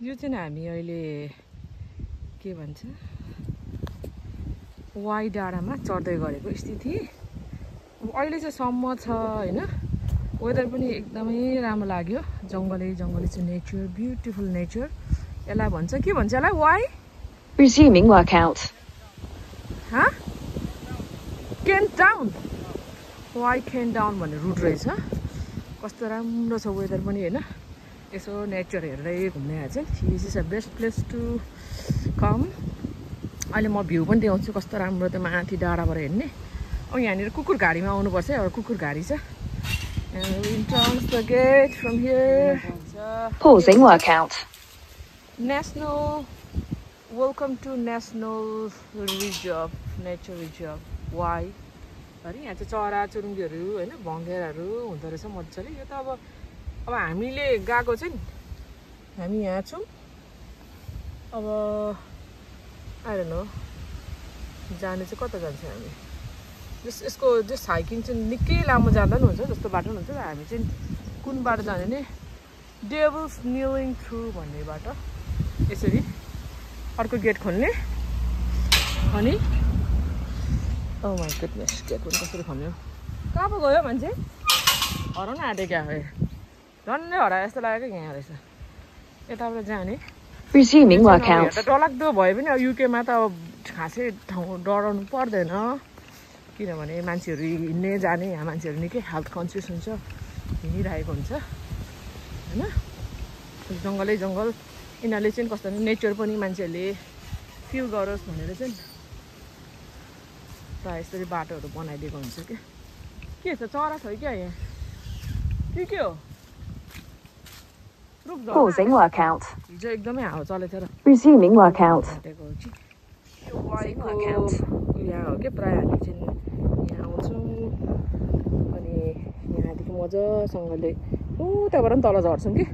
यो चाहिँ हामी अहिले के भन्छ वाइ डाँडामा चढ्दै गरेको स्थिति। अहिले चाहिँ सम्म छ हैन, वेदर पनि एकदमै राम्रो लाग्यो। जंगलै चाहिँ नेचर, ब्युटिफुल नेचर। यसलाई भन्छ के भन्छ यसलाई? Why resuming workout. Huh? Kent Down. Why Kent Down भन्ने रुट रहेछ। कस्तो राम्रो छ वेदर पनि हैन। यसो नेचर हेर्दै घुम्ने आछ। This is a best place to come. अहिले म भ्यू पनि देखाउँछु कस्तो राम्रो त्यो माथि डाँडाबाट हेर्ने। अब यहाँनिर कुकुर गाडीमा आउनुपर्छ। एउटा कुकुर गाडी छ। And we turn the gate from here. Pausing workout. Welcome to National Reserve, Nature Reserve. Why? अरे यहाँ चाहिँ चरा चुरुङ्गीहरू हैन, भङ्गेराहरू हुँदो रहेछ मजाले। यो त अब हामीले गएको चाहिँ हामी यहाँ छौँ। अब आई डोन्ट नो जाने चाहिँ कता जान्छ हामी। यसको जस्ट हाइकिङ चाहिँ निकै लामो जाँदा पनि हुन्छ, जस्तो बाटो पनि हुन्छ। हामी चाहिँ कुन बाटो जाने नि? डेभल्स नीलिङ थ्रु भन्ने बाटो। यसरी अर्को गेट खोल्ने अनि ओ माय गुडनेस, गेट पनि कसरी खोल्ने हो? कहाँ पो गयो मान्छे? हराउन आँटे क्या हो? झन्डै हराए जस्तो लाग्यो क्या यहाँ रहेछ। यताबाट जाने resuming workout. डरलाग्दो भए पनि अब युकेमा त अब खासै ठाउँ डराउनु पर्दैन, किनभने मान्छेहरू हिँड्ने जाने, यहाँ मान्छेहरू निकै हेल्थ कन्सियस हुन्छ, हिँडिरहेको हुन्छ हैन। जङ्गलै जङ्गल। यिनीहरूले चाहिँ कस्तो नेचर पनि मान्छेहरूले फिल गरोस् भनेर चाहिँ प्रायः यसरी बाटोहरू बनाइदिएको हुन्छ क्या। के छ? चरा छ क्या यहाँ? के हो? Pausing workout. हिजो एकदमै हावा चलेको थियो र। Resuming workout. यहाँ हो क्या प्रायः हामी चाहिँ यहाँ आउँछौँ अनि यहाँदेखि मजासँगले उताबाट पनि तल झर्छौँ कि।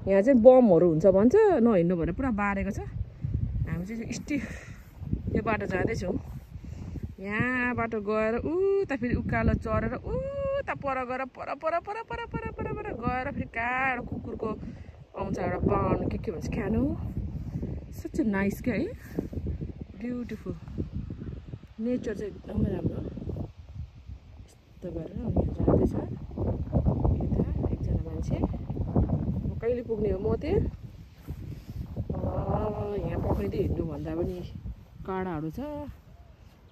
यहाँ चाहिँ बमहरू हुन्छ भन्छ, नहिँड्नु भनेर पुरा बारेको छ। हामी चाहिँ स्टिफ यो बाटो जाँदैछौँ। यहाँबाट गएर उता फेरि उकालो चढेर उता पर गएर पर गएर फेरि कहाँ एउटा कुकुरको आउँछ एउटा बाण के भन्छ खानु। सच नाइस क्या है, ब्युटिफुल नेचर चाहिँ एकदमै राम्रो। यस्तो गरेर यहाँ जाँदैछ यता एकजना मान्छे। कहिले पुग्ने हो म त्यहाँ? यहाँ पक्रिँदै हिँड्नु भन्दा पनि काँडाहरू छ।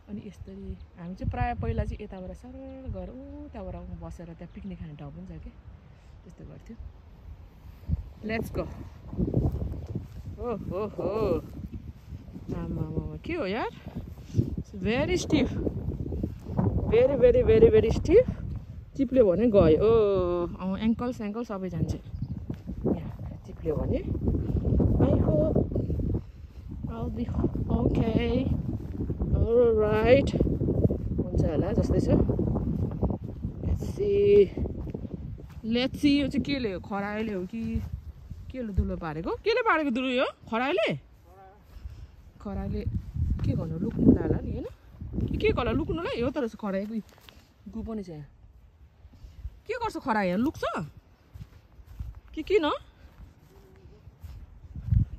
अनि यसरी हामी चाहिँ प्रायः पहिला चाहिँ यताबाट सरल गएर उताबाट बसेर त्यहाँ पिकनिक खाने ठाउँ पनि छ क्या, त्यस्तो गर्थ्यो। Let's go. ओहो आमा के हो यार? Very stiff, very very very very stiff. चिप्ल्यो भने गयो। एङ्कल स्याङ्कल सबै जान्छ यहाँ। चिप्ल्यो भने I hope I'll be okay. Alright. हुन्छ होला जस्तै छ। Let's see यो चाहिँ केले हो? खरायोले हो कि केले दुलो पारेको? केले पारेको दुलो यो? खरायोले? खरायोले के गर्नु? लुक्नु होला नि हैन? के गर्ला लुक्नुलाई? हो त रहेछ खरायोको गु पनि छ यहाँ। के गर्छ खरायो? यहाँ लुक्छ कि किन?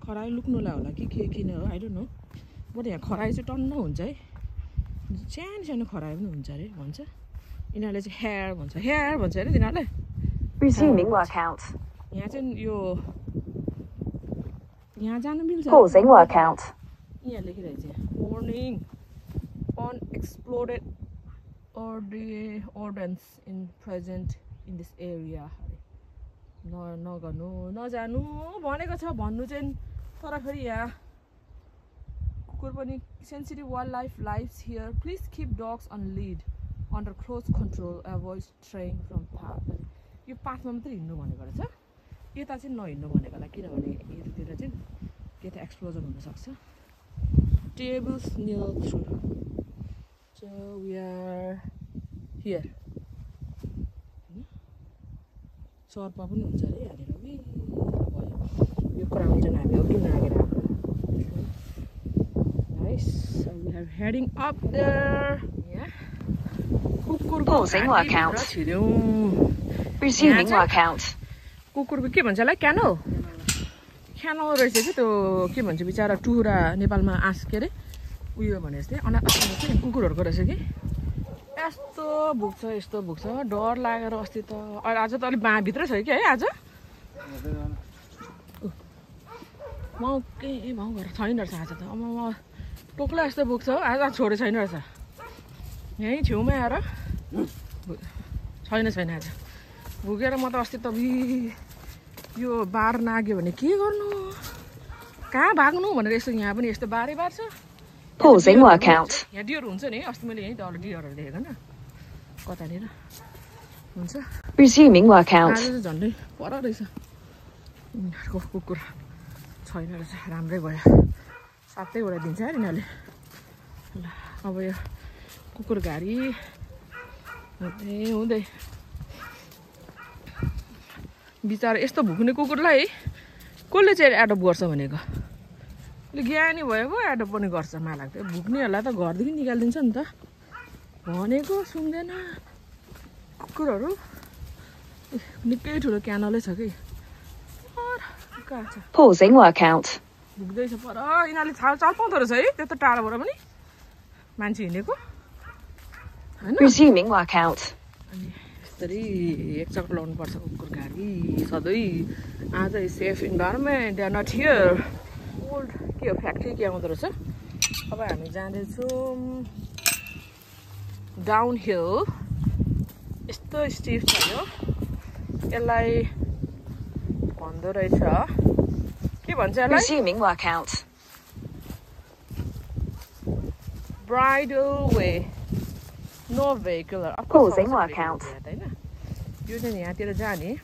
खरायो लुक्नुलाई होला कि के किन हो? I don't know. बट यहाँ खरायो चाहिँ टन्न हुन्छ है, सानो सानो खरायो पनि हुन्छ अरे भन्छ। यिनीहरूले चाहिँ हेयर भन्छ, हेयर भन्छ अरे तिनीहरूले। Resuming workout. यहाँ चाहिँ यो यहाँ जानु मिल्छ। Pausing workout. यहाँ लेखिरहेको छ warning unexploded ordnance in present in this area. नगर्नु नजानु भनेको छ भन्नु चाहिँ, तर फेरि यहाँ कुकुर पनि sensitive wildlife lives here. Please keep dogs on lead under close control. Avoid straying from path. यो पाथमा मात्रै हिँड्नु भनेको रहेछ, यता चाहिँ नहिँड्नु भनेको होला, किनभने यतातिर चाहिँ के त एक्सप्लोजन हुनसक्छ। Tables near through. So we are here. सर्पा पनि हुन्छ अरे यहाँनिर। यो क्राउन चाहिँ हामी अघि नागेर आएको। Nice. So we are heading up there. Yeah. Pausing workout. Resuming workout. कुकुरको के भन्छ होला? क्यानल क्यानल रहेछ कि त्यो के भन्छ बिचरा टुरा नेपालमा के अरे उयो भने जस्तै चाहिँ कुकुरहरूको रहेछ कि यस्तो भुक्छ यस्तो भुक्छ डर लागेर अस्ति त आज त अलिक भित्रै छ कि है आज माउ के भाउ गरेर छैन रहेछ आज त अब टोक्ला यस्तो भुक्छ आज छोडे छैन रहेछ यहीँ छेउमै आएर छैन आज भुकेर म त अस्ति त यो बार नाग्यो भने के गर्नु कहाँ भाग्नु भनेर यस्तो यहाँ पनि यस्तो बारै बार छ यहाँ डियर हुन्छ नि अस्ति मैले यहीँ तल डियरहरू देखेको न कतानिर हुन्छ आज चाहिँ झन्डै पर रहेछ यिनीहरूको कुकुर छैन रहेछ राम्रै भयो 7वटा दिन्छ यार यिनीहरूले ल अब यो कुकुर गाडी हुँदै बिचरा यस्तो भुक्ने कुकुरलाई कसले चाहिँ एडप्ट गर्छ भनेको ज्ञानी भयो पो एडप्ट पनि गर्छ मलाई लाग्थ्यो भुक्नेहरूलाई त घरदेखि निकालिदिन्छ नि त भनेको सुन्दैन कुकुरहरू निकै ठुलो क्यानलै छ कि भुक्दैछ पर यिनीहरूले चाल पाउँदो रहेछ है त्यत्रो टाढोबाट पनि मान्छे हिँडेको होइन अनि यसरी एक चक्कर लाउनुपर्छ कुकुर गाडी सधैँ आज safe environment they are not here old के हो फ्याक्ट्री के आउँदो रहेछ अब हामी जाँदैछौँ डाउन हिल यस्तो स्टिफ छ यो यसलाई भन्दो रहेछ के भन्छ यसलाई ब्राइडल वे नो भेहिकल होइन यो चाहिँ यहाँतिर जाने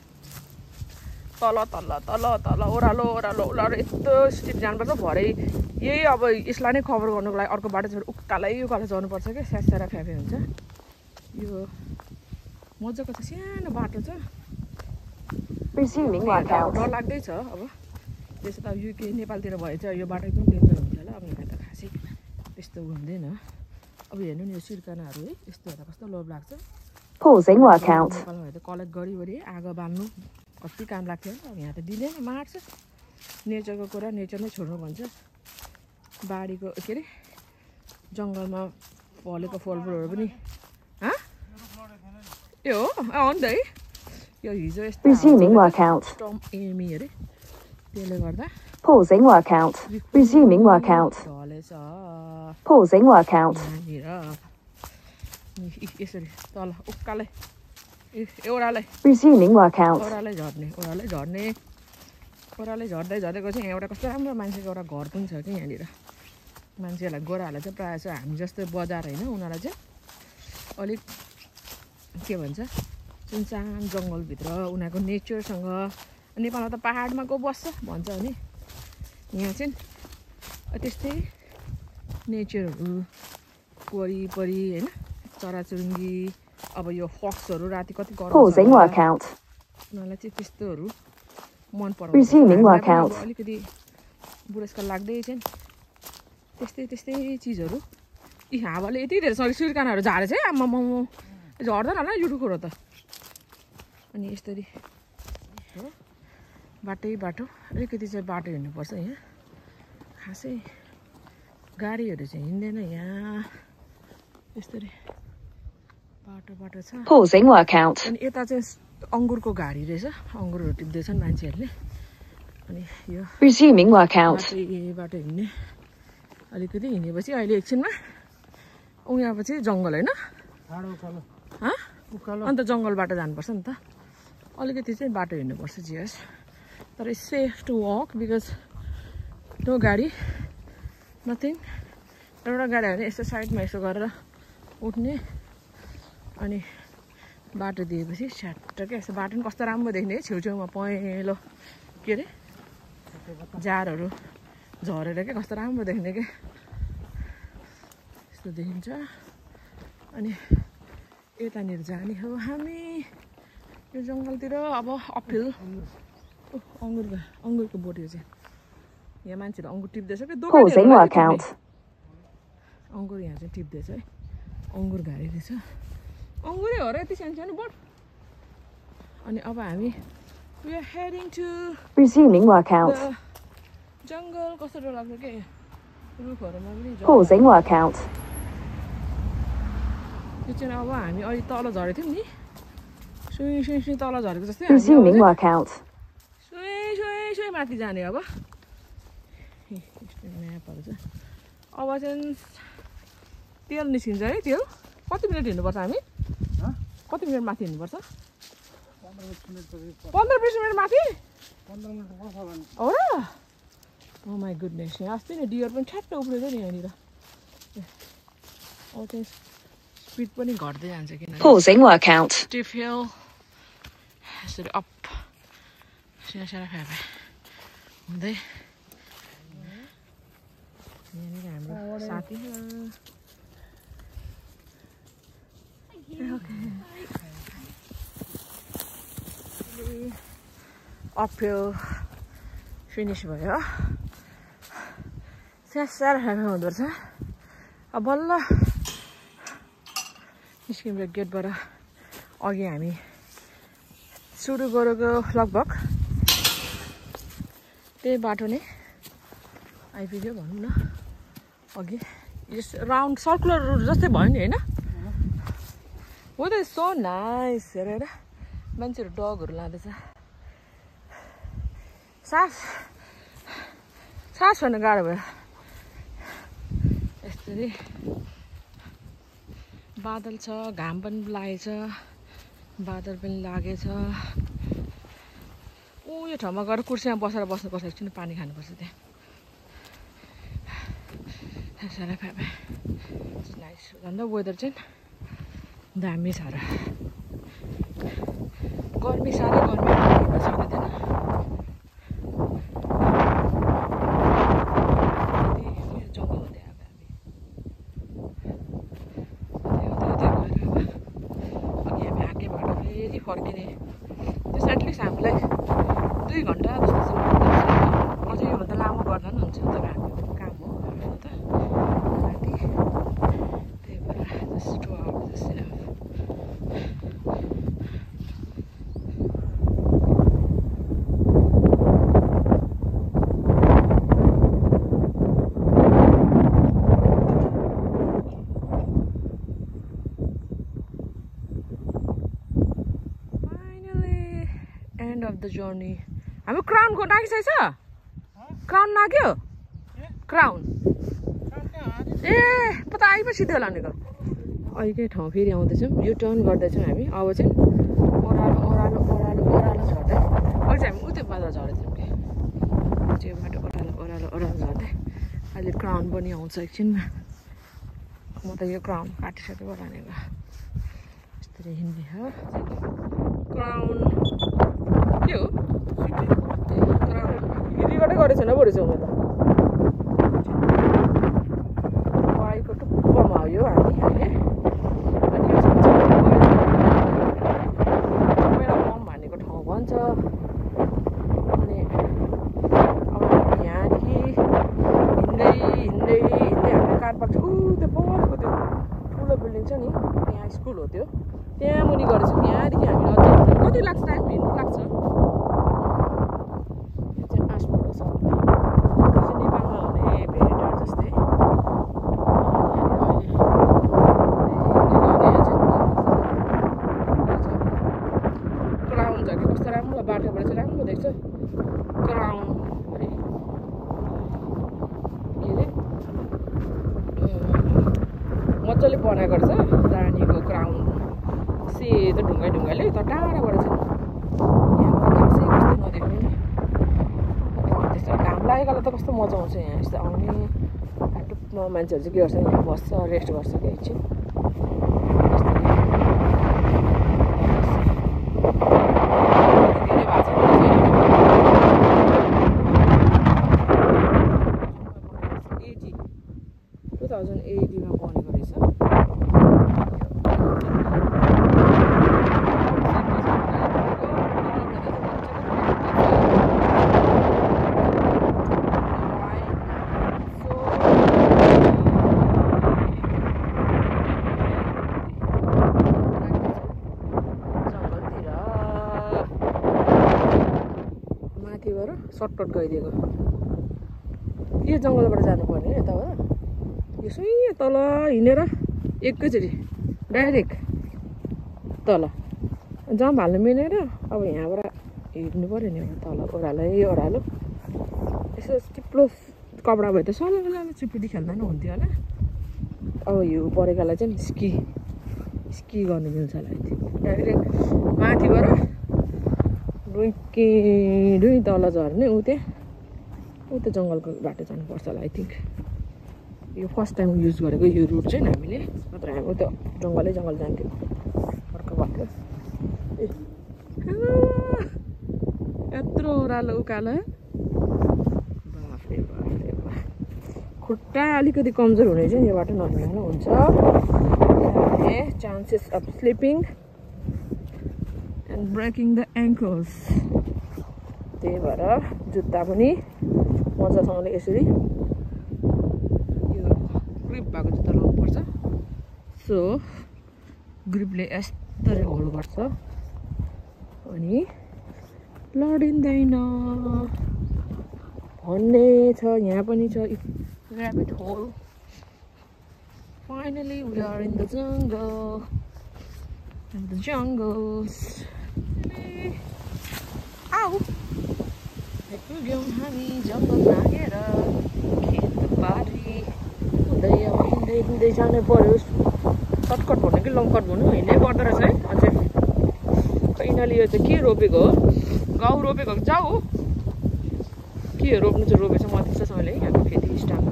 तल तल तल तल ओह्रालो ओह्रालो ओह्रालो यस्तो स्टिप जानुपर्छ भरे यही अब यसलाई नै कभर गर्नुको लागि अर्को बाटो चाहिँ उकालै जानुपर्छ क्या स्यासेरा फ्याफे हुन्छ यो मजाको छ सानो बाटो छ डर लाग्दै छ अब त्यसो त युके नेपालतिर भए चाहिँ यो बाटो एकदम डेन्जर हुन्छ होला अब यहाँ त खासै त्यस्तो हुँदैन अब हेर्नु नि यो सिर्कानाहरू है यस्तो हेर्दा कस्तो लोभ लाग्छ नेपालमा भए त कलेक्ट गरी आगो बाल्नु कति काम लाग्थ्यो अब यहाँ त दिँदैन मार्छ नेचरको कुरा नेचरमै छोड्नु भन्छ बारीको के अरे जङ्गलमा फलेको फलफुलहरू पनि ए हो नि त है यो हिजो यस्तो एमी अरे त्यसले गर्दा यसरी तल उकालै ओह्रालै झर्दै गएपछि यहाँ एउटा कस्तो राम्रो मान्छेको एउटा घर पनि छ कि यहाँनिर मान्छेहरूलाई गोराहरूलाई चाहिँ प्रायः चाहिँ हामी जस्तो बजार होइन उनीहरूलाई चाहिँ अलिक के भन्छ सुनसान जङ्गलभित्र उनीहरूको नेचरसँग नेपालमा त पाहाडमा को बस्छ भन्छ भने यहाँ चाहिँ त्यस्तै नेचरहरू वरिपरि होइन चराचुरुङ्गी अब यो फक्सहरू राति कति उनीहरूलाई चाहिँ त्यस्तोहरू मन पराउँछ अलिकति बुढेसकाल लाग्दै चाहिँ त्यस्तै चिजहरू यी हावाले यति धेरै सिर्कानाहरू झारेछ है आम्मा झर्दैन होला यो टुकुरो त अनि यसरी हो बाटो अलिकति चाहिँ बाटो हिँड्नुपर्छ यहाँ खासै गाडीहरू चाहिँ हिँड्दैन यहाँ यसरी बाटो छ अनि यता चाहिँ अङ्गुरको घारी रहेछ अङ्गुरहरू टिप्दैछन् मान्छेहरूले अनि यो बाटो हिँड्ने अलिकति हिँडेपछि अहिले एकछिनमा उहाँपछि जङ्गल होइन अन्त जङ्गलबाट जानुपर्छ नि त अलिकति चाहिँ बाटो हिँड्नुपर्छ जिएस तर safe to walk because no गाडी नथिङ एउटा गाडी हो भने यसो साइडमा यसो गरेर उठ्ने अनि बाटो दिएपछि स्याट्टकै यसो बाटो पनि कस्तो राम्रो देख्ने है छेउछेउमा पहेँलो के अरे जारहरू झरेर क्या कस्तो राम्रो देख्ने क्या यस्तो देखिन्छ अनि यतानिर जाने हो हामी यो जङ्गलतिर अब अपहिल अङ्गुरको बोट यो चाहिँ यहाँ मान्छेहरू अङ्गुर टिप्दैछ कि अङ्गुर यहाँ चाहिँ टिप्दैछ है अङ्गुर घारी रहेछ अङ्गुरै हो र यति सानो बोट अनि अब हामी we are heading to जङ्गल कस्तो डरलाग्दो के रुखहरूमा पनि Pausing work count. यो चाहिँ अब हामी अलि तल झरेको थियौँ नि सुई सुई सुई तल झरेको जस्तै Resuming work count. सुई सुई सुई माथि जाने अब म्यापहरू चाहिँ अब चाहिँ तेल निस्किन्छ है तेल कति मिनट हिँड्नुपर्छ हामी कति मिनट माथि हिँड्नुपर्छ 15-20 मिनट माथि हो र ओ माई गुडनेस अस्ति नै डियर पनि ठ्याक्कै उफ्रिँदै नि यहाँनिर अब चाहिँ स्पिड पनि घट्दै जान्छ किन Pausing work count. Stiff hill यसरी अप सानो फ्यापे हुँदै यहाँनिर हाम्रो साथी अपहिल फिनिस भयो सानो फ्यापे हुँदो रहेछ अब बल्ल निस्किन्छ गेटबाट अघि हामी सुरु गरेको लगभग त्यही बाटो नै आइपुग्यो भनौँ न अघि यस राउन्ड सर्कुलर रुट जस्तै भयो नि होइन हो त सो नाइस हेरेर मान्छेहरू डगहरू लाँदैछ सास फेर्न गाह्रो भयो यसरी बादल छ घाम पनि लागेछ बादल पनि लागेछ ऊ यो ठाउँमा गएर कुर्सीमा बसेर बस्नुपर्छ एकछिन पानी खानुपर्छ त्यहाँ साह्रै फ्यापे नाइस झन् वेदर चाहिँ दामी छ र गर्मी साह्रै गर्मी हिँड्न सकिँदैन जङ्गल हुँदै अब हामी अघि हामी आगेबाट फेरि फर्किने त्यस एटलिस्ट हामीलाई 2 घन्टा जस्तो चाहिँ अझै योभन्दा लामो गर्दा पनि हुन्छ तर हाम्रो काम हो आफ्नो त माथि त्यही भएर जस्ट 2 hours जस्तै end of the journey हाम्रो क्राउन को नागिसकेछ क्राउन नाग्यो क्राउन ए पता आइपो सिधै होला भनेको अहिलेकै ठाउँ फेरि आउँदैछौँ यो टर्न गर्दैछौँ हामी अब चाहिँ ओह्रालो ओह्रालो ओह्रालो ओह्रालो झर्दै अझै हामी उतै बाटो झरेछौँ कि त्यो बाटो ओह्रालो ओह्रालो ओह्रालो झर्दै अहिले क्राउन पनि आउँछ एकछिनमा म त यो क्राउन काटिसकेको भनेको यसरी हिँड्ने हो क्राउन के हो हिँडीबाटै गरेको छैन बरु चाहिँ म त वाइको टुप्पोमा हो यो हामी अहिले अनि यो मेरो मम भनेको ठाउँ भन्छ अनि अब हामी यहाँदेखि हिँड्दै हिँड्दै हिँड्दै हाम्रो कार पार्क ऊ त्यो परेको त्यो ठुलो बिल्डिङ छ नि त्यहाँ स्कुल हो त्यो त्यहाँ मुनि गरेछौँ यहाँदेखि हामी अझै कति लाग्छ टाइम हिँड्नु लाग्छ यो चाहिँ आसपुर छ नेपालमा हुने भेरिटार जस्तै क्राउन छ कि कस्तो राम्रो बाटोबाट चाहिँ राम्रो देख्छ क्राउन अरे के अरे मजाले बनाएको रहेछ रानीको क्राउन सेतो ढुङ्गाले त टाढाबाट चाहिँ यहाँबाट घाँसै कस्तो नदेख्ने नि त्यस्तो घाम लागेकोलाई त कस्तो मजा आउँछ यहाँ यस्तो आउने टुप्पमा मान्छेहरू चाहिँ के गर्छ यहाँ बस्छ रेस्ट गर्छ कि एकछिन धेरै भएको छ 2080 मा बनेको रहेछ सर्टकट गइदिएको यो जङ्गलबाट जानुपर्ने यताबाट यसो तल हिँडेर एकैचोटि डाइरेक्ट तल जम्प हाल्नु मिलेर अब यहाँबाट हिँड्नु पऱ्यो नि तल ओह्रालो यसो चिप्लो कपडा भयो त सबैजनाले चुपिटी खेल्दा नि हुन्थ्यो होला अब हिउँ परेकालाई चाहिँ स्की गर्नु मिल्छ होला डाइरेक्ट माथिबाट डुई तल झर्ने ऊ त्यो जङ्गलको बाटो जानुपर्छ होला आई थिङ्क यो फर्स्ट टाइम युज गरेको यो रुट चाहिँ हामीले नत्र हामी उता जङ्गल जान्थ्यौँ अर्को बाटो यत्रो ओह्रालो उकालो बाफ्रे खुट्टा अलिकति कमजोर हुने चाहिँ यो बाटो नहिँड्नु हुन्छ chances of slipping and breaking the ankles त्यही भएर जुत्ता पनि मजासँगले यसरी यो ग्रिप भएको जुत्ता लाउनुपर्छ सो ग्रिपले यस्तरी होल्ड गर्छ अनि लडिँदैन भन्ने छ यहाँ पनि छ rabbit hole. Finally we are in the jungle. In the jungles. Ow! Pugyong हामी जङ्गल नागेर खेतबारी हुँदै जानु पर्यो सर्टकट भन्नु कि लङकट भन्नु हिँड्नै पर्दो रहेछ है अझै यिनीहरूले यो चाहिँ के रोपेको हो गहुँ रोपेको जाऊ के रोप्नु चाहिँ रोपेछ म त्यस्तोसँगले यहाँको खेती स्टार्ट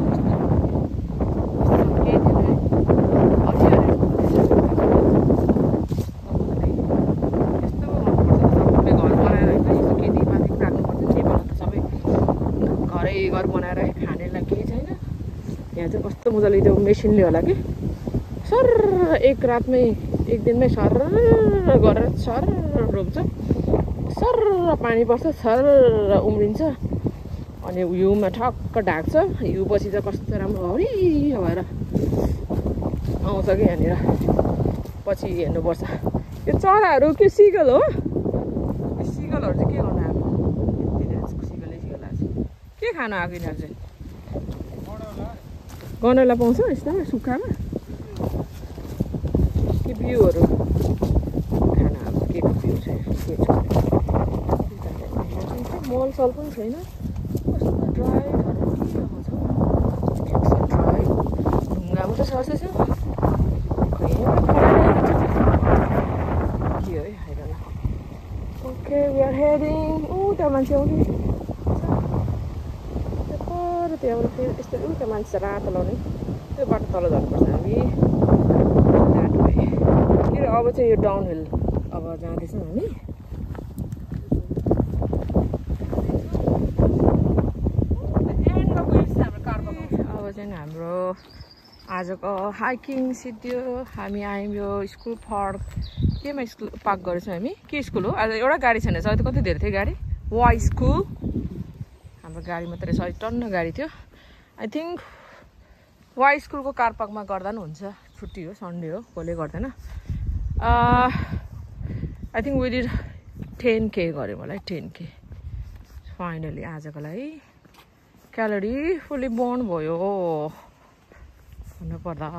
घर बनाएर है खानेलाई केही छैन यहाँ चाहिँ कस्तो मजाले त्यो मेसिनले होला कि सर एक रातमै एक दिनमै सर गरेर सर रोप्छ सर पानी पर्छ सर उम्रिन्छ अनि हिउँमा ठक्क ढाक्छ हिउँपछि चाहिँ कस्तो राम्रो हरियो भएर आउँछ कि यहाँनिर पछि हेर्नुपर्छ यो चराहरू के सिगल हो यो सिगलहरू चाहिँ के गर्नु आएको के खानु आएको यिनीहरू चाहिँ गनौला पाउँछ यस्तोमा सुक्खामा के बिउहरू खानु आएको के को बिउ चाहिँ के छ मलसल पनि छैन कस्तो ड्राई ड्राई ढुङ्गा मात्रै सर्छ के हो है हेर ओके वी आर हेडिङ त्यहाँ मान्छे आउने त्यहाँबाट फेरि यस्तो एउटा मान्छे रातो लाउने त्यो बाटो तल झर्नुपर्छ हामी के अब चाहिँ यो डाउन हिल अब जाँदैछौँ हामी अब चाहिँ हाम्रो आजको हाइकिङ सिद्धियो हामी आयौँ यो स्कुल पार्क केमा स्कुल पार्क गरेछौँ हामी के स्कुल हो आज एउटा गाडी छैन अहिले त कति धेरै थियो गाडी वाइ स्कुल हाम्रो गाडी मात्रै सही टन्न गाडी थियो आई थिङ्क वाइ स्कुलको कार पार्कमा गर्दा पनि हुन्छ छुट्टी हो सन्डे हो कसले गर्दैन आई थिङ्क विदिन 10K गऱ्यो मलाई 10K फाइनली आजको लागि क्यालोरी फुल्ली बर्न भयो भन्नुपर्दा